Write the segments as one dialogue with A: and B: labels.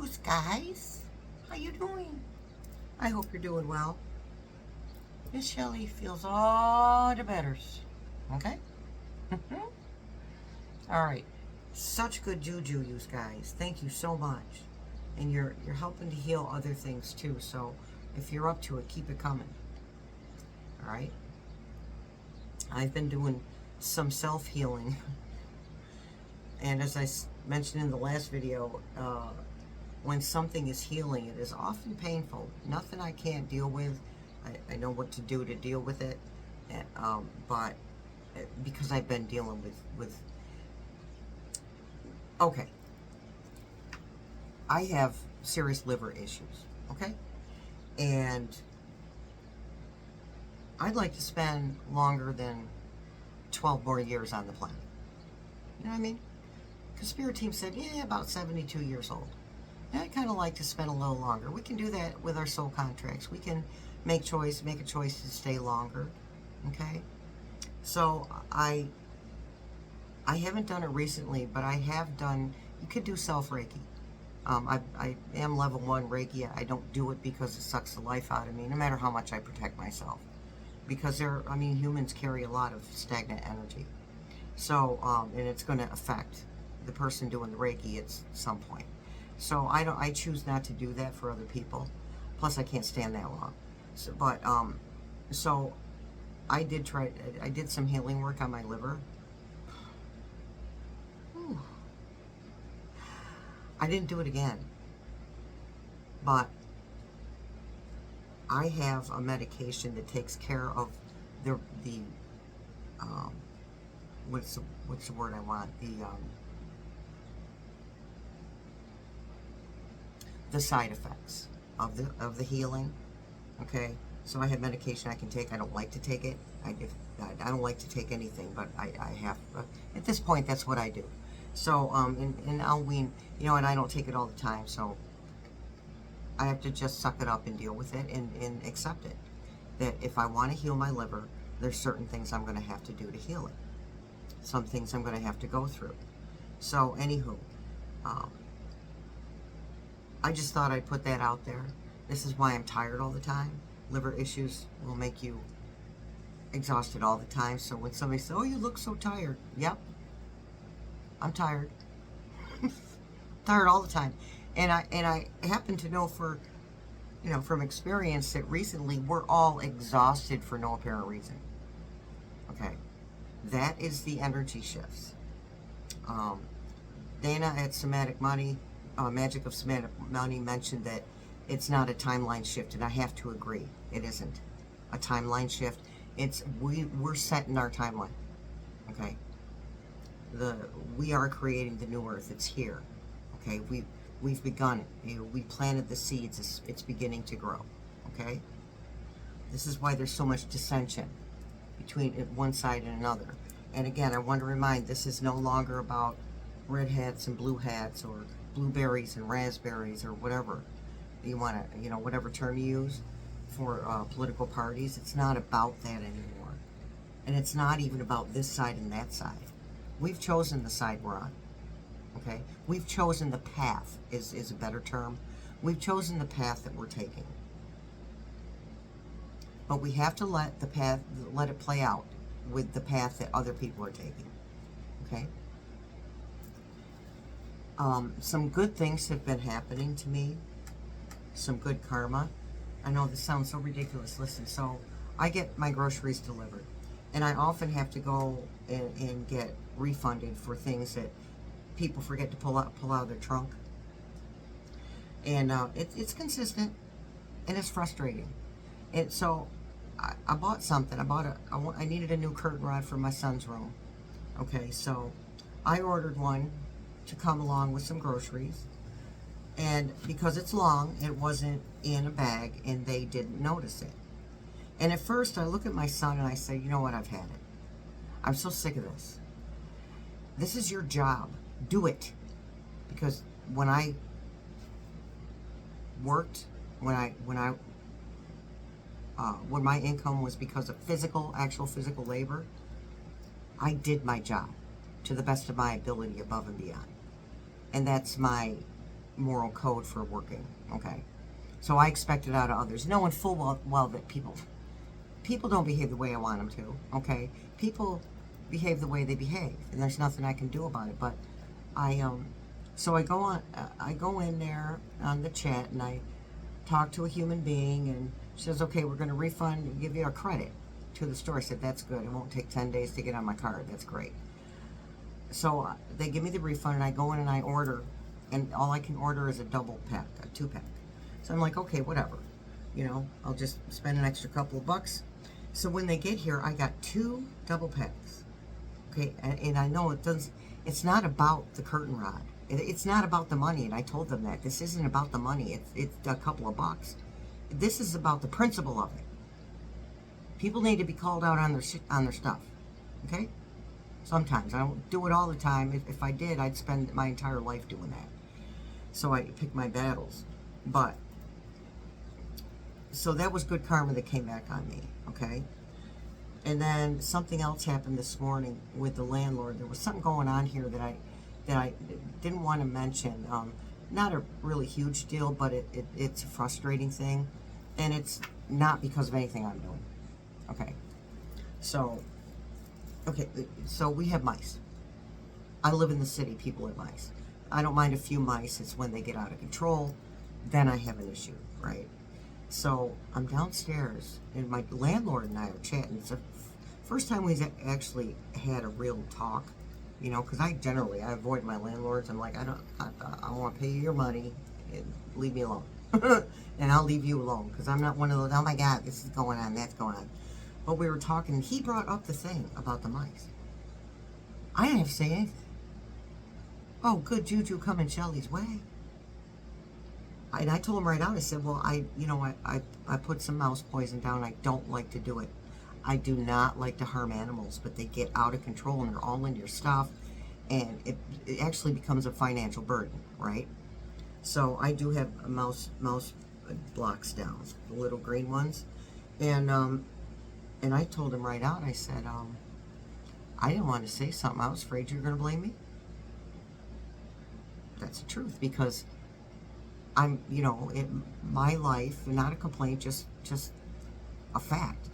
A: yous guys. How you doing? I hope you're doing well. Miss Shelley feels all the betters. Okay? Alright. Such good juju, yous guys. Thank you so much. And you're helping to heal other things too, so if you're up to it, keep it coming. Alright? I've been doing some self-healing. And as I mentioned in the last video, when something is healing, it is often painful. Nothing I can't deal with. I know what to do to deal with it. But because I've been dealing with... Okay. I have serious liver issues. Okay? And I'd like to spend longer than 12 more years on the planet. You know what I mean? Because Spirit Team said, yeah, about 72 years old. And I'd kind of like to spend a little longer. We can do that with our soul contracts. We can make a choice to stay longer. Okay? So I haven't done it recently, but I have done, you could do self-Reiki. I am level 1 Reiki. I don't do it because it sucks the life out of me, no matter how much I protect myself. Because humans carry a lot of stagnant energy. So, and it's going to affect the person doing the Reiki at some point. So I choose not to do that for other people. Plus I can't stand that long. So, but, so I did some healing work on my liver. Whew. I didn't do it again. But I have a medication that takes care of what's the word I want? The side effects of the healing. Okay, so I have medication I can take. I don't like to take it. I don't like to take anything, but I have. At this point, that's what I do. So and I'll wean. You know, and I don't take it all the time. So I have to just suck it up and deal with it and accept it. That if I want to heal my liver, there's certain things I'm going to have to do to heal it. Some things I'm going to have to go through. So, anywho, I just thought I'd put that out there. This is why I'm tired all the time. Liver issues will make you exhausted all the time. So when somebody says, oh, you look so tired. Yep. I'm tired. Tired all the time. And I happen to know from experience that recently we're all exhausted for no apparent reason. Okay. That is the energy shifts. Dana at Somatic Money, Magic of Somatic Money, mentioned that it's not a timeline shift, and I have to agree. It isn't a timeline shift. It's we're set in our timeline. Okay. We are creating the new earth. It's here. Okay. We've begun. We planted the seeds. It's beginning to grow. Okay. This is why there's so much dissension between one side and another. And again, I want to remind, this is no longer about red hats and blue hats, or blueberries and raspberries, or whatever you want to, whatever term you use for political parties. It's not about that anymore. And it's not even about this side and that side. We've chosen the side we're on. Okay? We've chosen the path, is a better term. We've chosen the path that we're taking. But we have to let it play out with the path that other people are taking. Okay? Some good things have been happening to me. Some good karma. I know this sounds so ridiculous. Listen, so I get my groceries delivered. And I often have to go and get refunded for things that people forget to pull out of their trunk. And it's consistent. And it's frustrating. And so I bought something. I needed a new curtain rod for my son's room. Okay, so I ordered one to come along with some groceries. And because it's long, it wasn't in a bag, and they didn't notice it. And at first, I look at my son and I say, you know what, I've had it. I'm so sick of this. This is your job. Do it. Because when I worked, when my income was because of actual physical labor, I did my job to the best of my ability, above and beyond. And that's my moral code for working, okay? So I expect it out of others, knowing full well that people don't behave the way I want them to, okay? People behave the way they behave, and there's nothing I can do about it. But so I go in there on the chat, and I talk to a human being, and she says, okay, we're going to refund and give you a credit to the store. I said, that's good. It won't take 10 days to get on my card. That's great. So they give me the refund, and I go in and I order, and all I can order is a double pack, a 2-pack. So I'm like, okay, whatever. You know, I'll just spend an extra couple of bucks. So when they get here, I got 2 double packs. Okay, and I know it's not about the curtain rod. It's not about the money, and I told them that. This isn't about the money. It's a couple of bucks. This is about the principle of it. People need to be called out on their stuff. Okay? Sometimes. I don't do it all the time. If I did, I'd spend my entire life doing that. So I pick my battles. But, so that was good karma that came back on me. Okay? And then something else happened this morning with the landlord. There was something going on here that I didn't want to mention. Not a really huge deal, but it's a frustrating thing. And it's not because of anything I'm doing. Okay. So we have mice. I live in the city. People have mice. I don't mind a few mice. It's when they get out of control, then I have an issue, right? So I'm downstairs, and my landlord and I are chatting. It's the first time we've actually had a real talk, you know, because I avoid my landlords. I'm like, I want to pay you your money, and leave me alone. And I'll leave you alone, because I'm not one of those, oh my God, this is going on, that's going on. But we were talking, and he brought up the thing about the mice. I didn't have to say anything. Oh, good juju coming Shelley's way. And I told him right out, I said, well, I put some mouse poison down. I don't like to do it. I do not like to harm animals, but they get out of control and they're all in your stuff, and it actually becomes a financial burden, right? So I do have mouse blocks down, the little green ones, and I told him right out, I said, I didn't want to say something. I was afraid you were going to blame me. That's the truth, because I'm, my life, not a complaint, just a fact.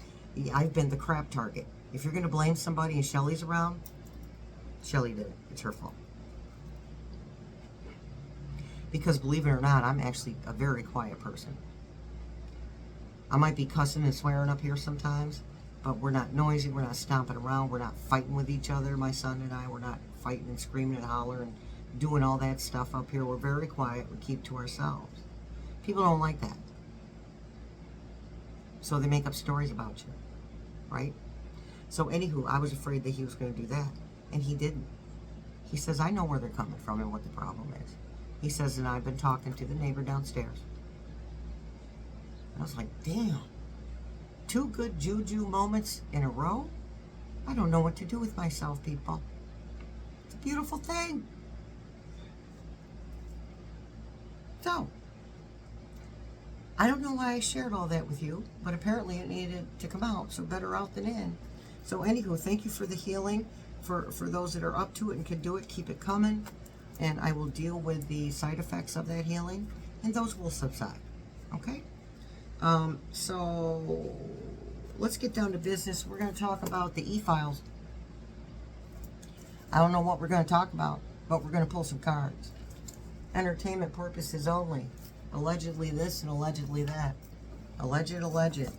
A: I've been the crap target. If you're going to blame somebody and Shelley's around, Shelley did it. It's her fault. Because believe it or not, I'm actually a very quiet person. I might be cussing and swearing up here sometimes, but we're not noisy, we're not stomping around, we're not fighting with each other, my son and I, we're not fighting and screaming and hollering, doing all that stuff up here. We're very quiet, we keep to ourselves. People don't like that. So they make up stories about you, right? So anywho, I was afraid that he was going to do that, and he didn't. He says, I know where they're coming from and what the problem is. He says, and I've been talking to the neighbor downstairs. And I was like, damn, 2 good juju moments in a row? I don't know what to do with myself, people. It's a beautiful thing. So, I don't know why I shared all that with you, but apparently it needed to come out, so better out than in. So anywho, thank you for the healing. For those that are up to it and can do it, keep it coming. And I will deal with the side effects of that healing, and those will subside. Okay? So let's get down to business. We're going to talk about the e-files. I don't know what we're going to talk about, but we're going to pull some cards. Entertainment purposes only. Allegedly this and allegedly that. Alleged.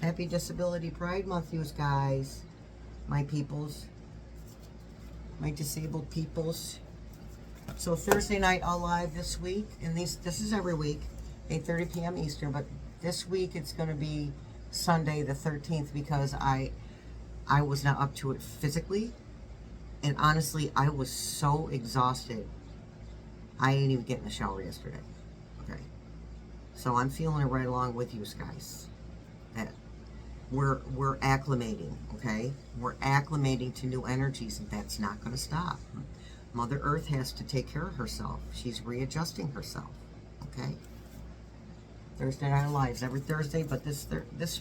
A: Happy Disability Pride Month, you guys. My peoples. My disabled peoples. So Thursday night, I'll live this week. And this is every week, 8:30 p.m. Eastern. But this week, it's going to be Sunday the 13th because I was not up to it physically. And honestly, I was so exhausted. I didn't even get in the shower yesterday. Okay. So I'm feeling it right along with you guys. That we're acclimating, okay? We're acclimating to new energies, and that's not going to stop. Mother Earth has to take care of herself. She's readjusting herself, okay? Thursday Night Lives every Thursday, but this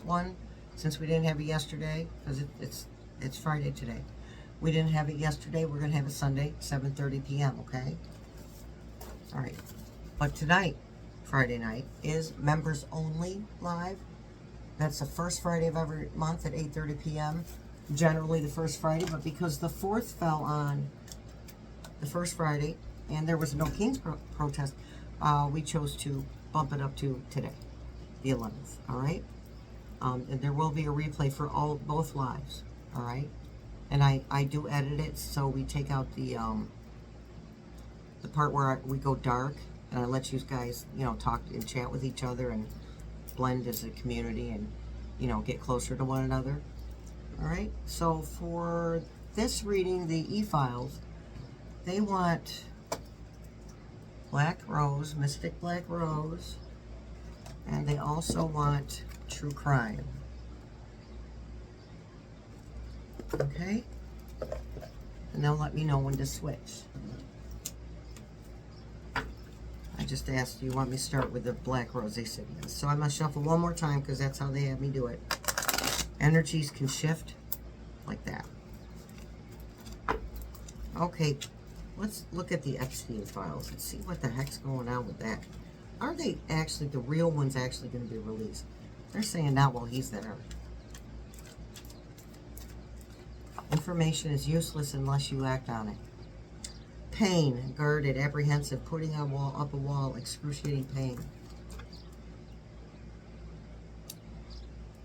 A: one, since we didn't have it yesterday, because it's Friday today, we didn't have it yesterday. We're going to have it Sunday, 7:30 p.m., okay? All right. But tonight, Friday night, is members only live. That's the first Friday of every month at 8:30 p.m. Generally the first Friday, but because the 4th fell on the first Friday and there was no King's protest, we chose to bump it up to today, the 11th. All right, and there will be a replay for both lives. All right, and I do edit it, so we take out the part where we go dark, and I let you guys, you know, talk and chat with each other and blend as a community and, you know, get closer to one another. All right, so for this reading, the e-files, they want Black Rose, Mystic Black Rose, and they also want True Crime. Okay, and they'll let me know when to switch. I just asked, do you want me to start with the Black Rose? They said yes. So I'm going to shuffle one more time because that's how they have me do it. Energies can shift like that. Okay, let's look at the Epstein files and see what the heck's going on with that. Are they actually, the real ones actually going to be released? They're saying not while he's there. Information is useless unless you act on it. Pain, guarded, apprehensive, putting up a wall, excruciating pain.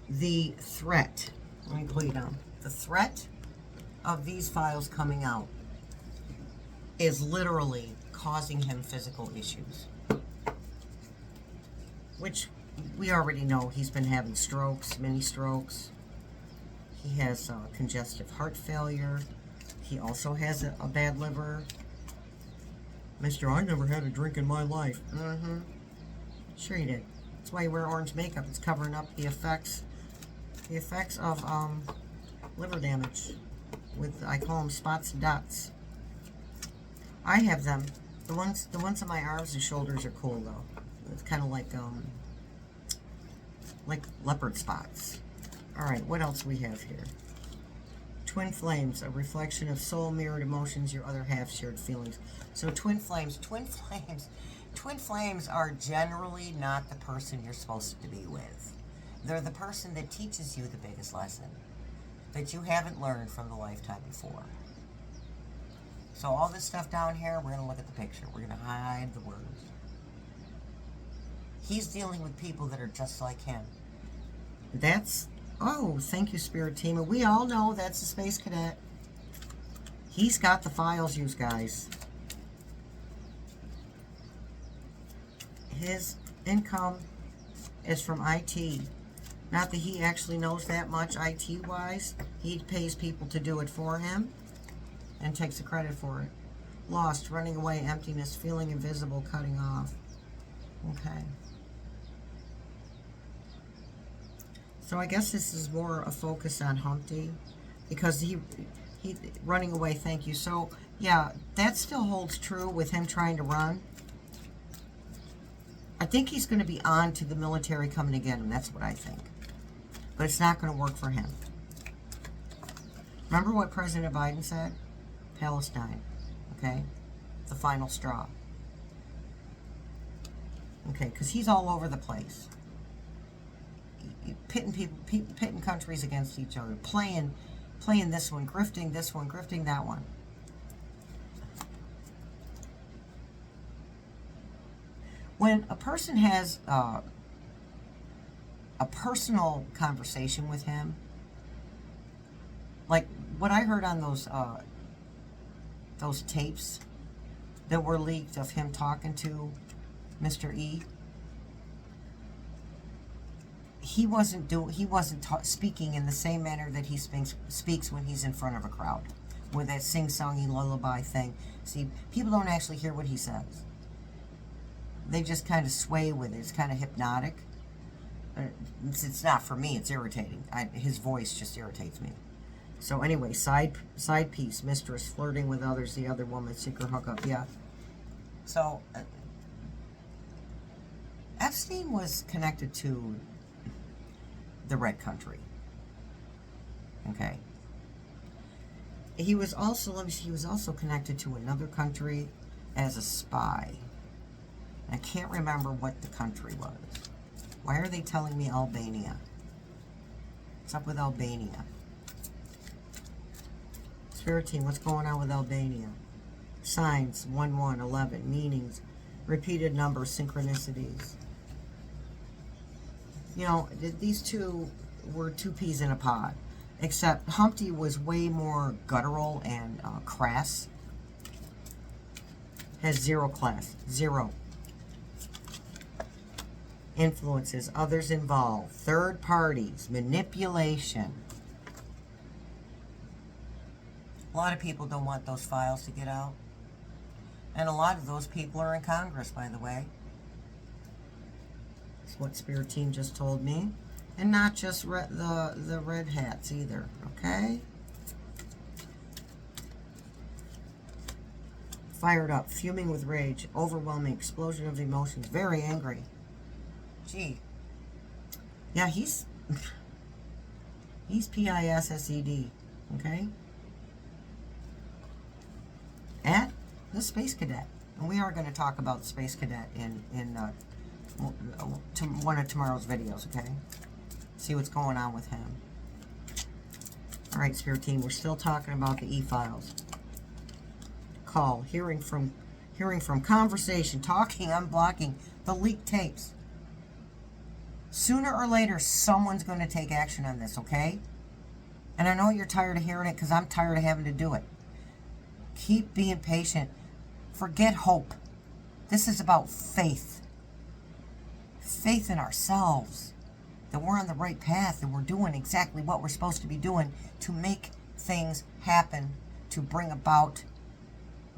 A: The threat, let me pull you down. The threat of these files coming out is literally causing him physical issues. Which we already know he's been having strokes, mini strokes. He has congestive heart failure. He also has a bad liver. Mr. I never had a drink in my life. Sure you did. That's why you wear orange makeup. It's covering up the effects of liver damage. With, I call them spots and dots. I have them. The ones on my arms and shoulders are cool though. It's kind of like leopard spots. All right, what else we have here? Twin flames, a reflection of soul mirrored emotions, your other half shared feelings. So twin flames are generally not the person you're supposed to be with. They're the person that teaches you the biggest lesson that you haven't learned from the lifetime before. So all this stuff down here, we're going to look at the picture. We're going to hide the words. He's dealing with people that are just like him. That's, oh, thank you, Spirit Team. And we all know that's the Space Cadet. He's got the files, you guys. His income is from IT. Not that he actually knows that much IT-wise. He pays people to do it for him and takes the credit for it. Lost, running away, emptiness, feeling invisible, cutting off. Okay. So I guess this is more a focus on Humpty because he running away, thank you. So yeah, that still holds true with him trying to run. I think he's going to be on to the military coming to get him. That's what I think. But it's not going to work for him. Remember what President Biden said? Palestine. Okay? The final straw. Okay, because he's all over the place. Pitting countries against each other. Playing this one, grifting that one. When a person has a personal conversation with him, like what I heard on those tapes that were leaked of him talking to Mr. E, he wasn't speaking in the same manner that he speaks when he's in front of a crowd, with that sing-songy lullaby thing. See, people don't actually hear what he says. They just kind of sway with it. It's kind of hypnotic. It's not for me. It's irritating. His voice just irritates me. So anyway, side piece, mistress, flirting with others, the other woman, secret hookup, yeah. So Epstein was connected to the Red Country. Okay. He was also, he was also connected to another country as a spy. I can't remember what the country was. Why are they telling me Albania? What's up with Albania? Spirit team, what's going on with Albania? Signs, 1, 1, 11. Meanings, repeated numbers, synchronicities. You know, these two were two peas in a pod. Except Humpty was way more guttural and crass. Has 0 class. 0. Influences, others involved, third parties, manipulation. A lot of people don't want those files to get out. And a lot of those people are in Congress, by the way. That's what Spirit Team just told me. And not just the red hats either, okay? Fired up, fuming with rage, overwhelming, explosion of emotions, very angry. Gee. Yeah, he's PISSED, okay? At the Space Cadet. And we are going to talk about the Space Cadet in one of tomorrow's videos, okay? See what's going on with him. All right, Spirit Team, we're still talking about the e-files. Call, hearing from conversation, talking, unblocking, the leaked tapes. Sooner or later, someone's going to take action on this, okay? And I know you're tired of hearing it because I'm tired of having to do it. Keep being patient. Forget hope. This is about faith. Faith in ourselves. That we're on the right path and we're doing exactly what we're supposed to be doing to make things happen, to bring about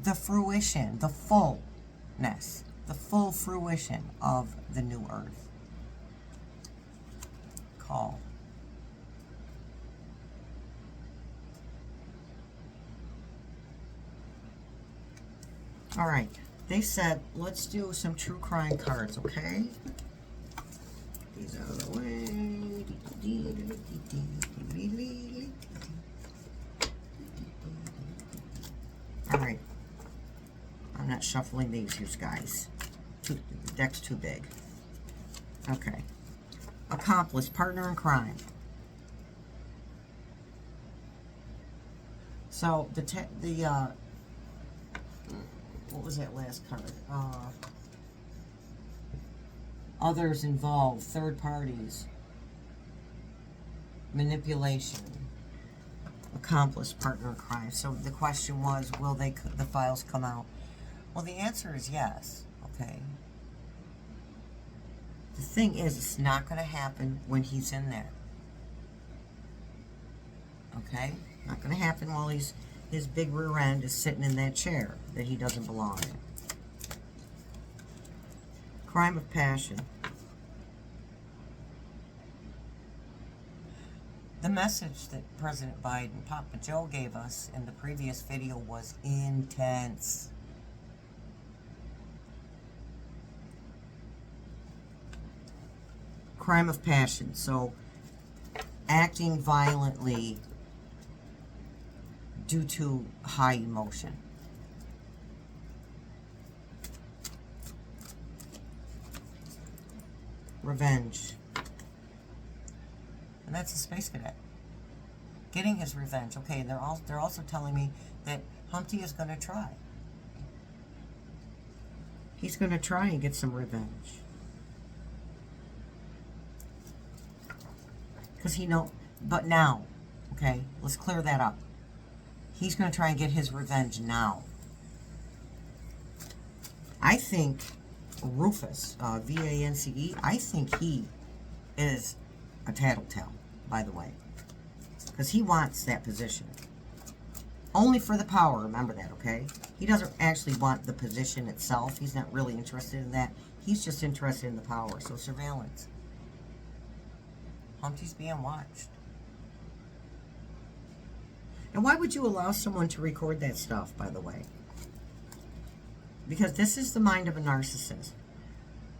A: the fruition, the fullness, the full fruition of the new earth. Call. All right, they said, let's do some true crime cards, okay? These out of the way. All right. I'm not shuffling these, you guys. The deck's too big. Okay. Accomplice, partner in crime. So what was that last card? Others involved, third parties, manipulation, accomplice, partner in crime. So the question was, will the files come out? Well, the answer is yes. Okay. The thing is, it's not going to happen when he's in there. Okay? Not going to happen while his big rear end is sitting in that chair that he doesn't belong in. Crime of passion. The message that President Biden, Papa Joe, gave us in the previous video was intense. Crime of passion. So, acting violently due to high emotion. Revenge. And that's a Space Cadet. Getting his revenge. Okay, they're also telling me that Humpty is going to try. He's going to try and get some revenge. Because he knows, but now, okay, let's clear that up. He's going to try and get his revenge now. I think Rufus, V-A-N-C-E, I think he is a tattletale, by the way. Because he wants that position. Only for the power, remember that, okay? He doesn't actually want the position itself. He's not really interested in that. He's just interested in the power. So surveillance. Humpty's being watched. And why would you allow someone to record that stuff, by the way? Because this is the mind of a narcissist.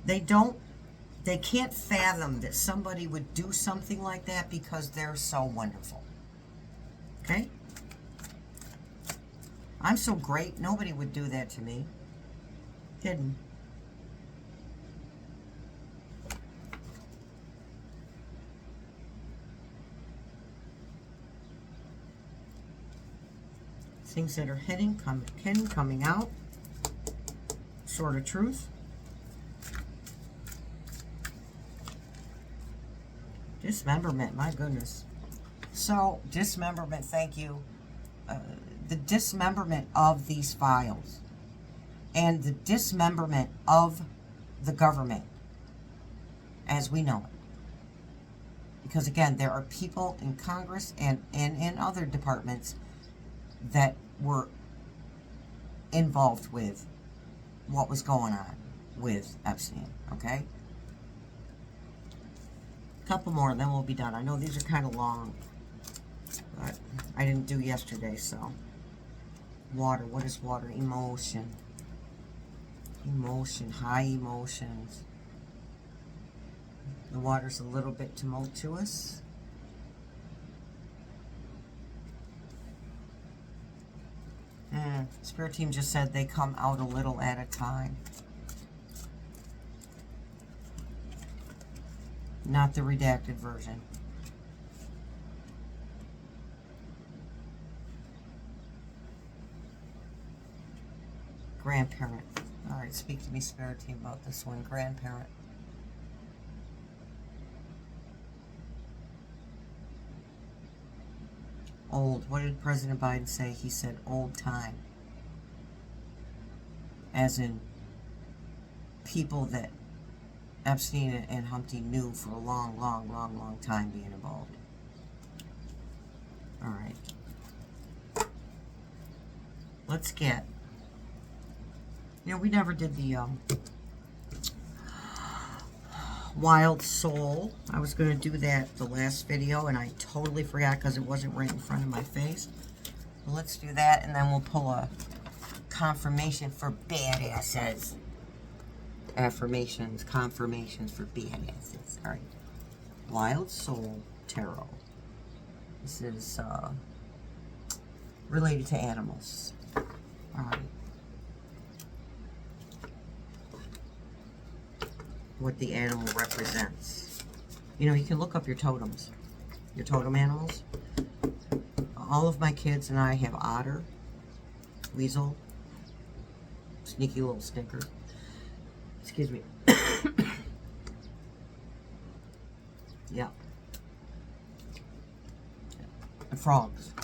A: They can't fathom that somebody would do something like that because they're so wonderful. Okay? I'm so great, nobody would do that to me. Hidden. Things that are hidden, coming out. Sword of Truth. Dismemberment, my goodness. So, dismemberment, thank you. The dismemberment of these files and the dismemberment of the government as we know it. Because again, there are people in Congress and in other departments that were involved with what was going on with Epstein, okay? A couple more, then we'll be done. I know these are kind of long, but I didn't do yesterday, so. Water, what is water? Emotion. Emotion, high emotions. The water's a little bit tumultuous. Spirit team just said they come out a little at a time. Not the redacted version. Grandparent. All right, speak to me, Spirit team, about this one. Grandparent. Old. What did President Biden say? He said old time. As in people that Epstein and Humpty knew for a long time being involved. All right. Let's get... You know, we never did the Wild Soul. I was going to do that the last video, and I totally forgot because it wasn't right in front of my face. Well, let's do that, and then we'll pull a confirmation for badasses. Affirmations, confirmations for badasses. All right. Wild Soul Tarot. This is related to animals. All right. What the animal represents. You know, you can look up your totems, your totem animals. All of my kids and I have otter, weasel, sneaky little stinker. Excuse me. Yeah. And frogs.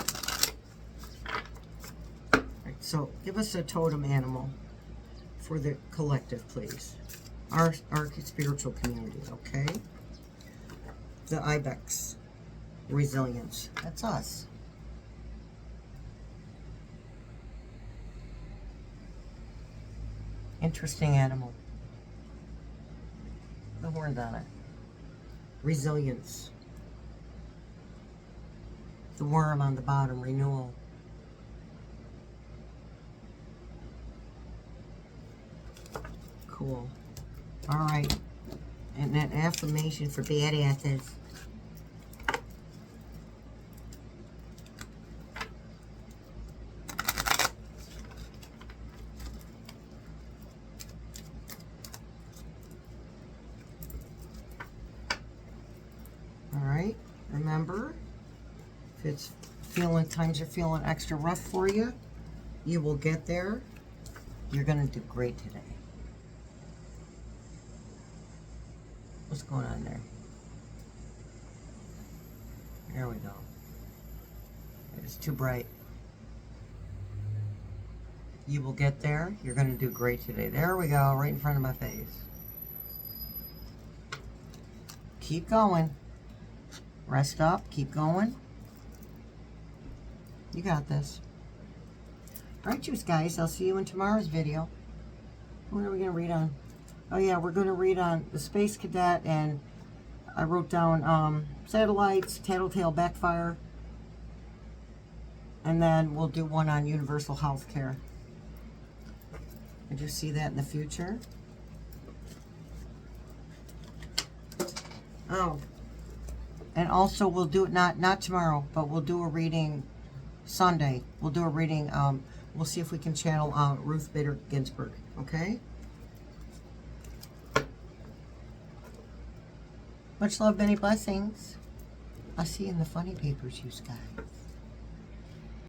A: All right, so give us a totem animal for the collective, please. Our spiritual community, okay? The ibex. Resilience. That's us. Interesting animal. The horns on it. Resilience. The worm on the bottom. Renewal. Cool. All right, and that affirmation for badasses. All right, remember, if it's times are feeling extra rough for you, you will get there. You're gonna do great today. What's going on there? There we go. It's too bright. You will get there. You're going to do great today. There we go, right in front of my face. Keep going. Rest up. Keep going. You got this. All right, you guys. I'll see you in tomorrow's video. What are we going to read on? Oh yeah, we're going to read on the Space Cadet, and I wrote down satellites, tattletale backfire, and then we'll do one on universal health care. Did you see that in the future? Oh, and also we'll do it not tomorrow, but we'll do a reading Sunday. We'll do a reading. We'll see if we can channel Ruth Bader Ginsburg. Okay. Much love, many blessings. I'll see you in the funny papers, you guys.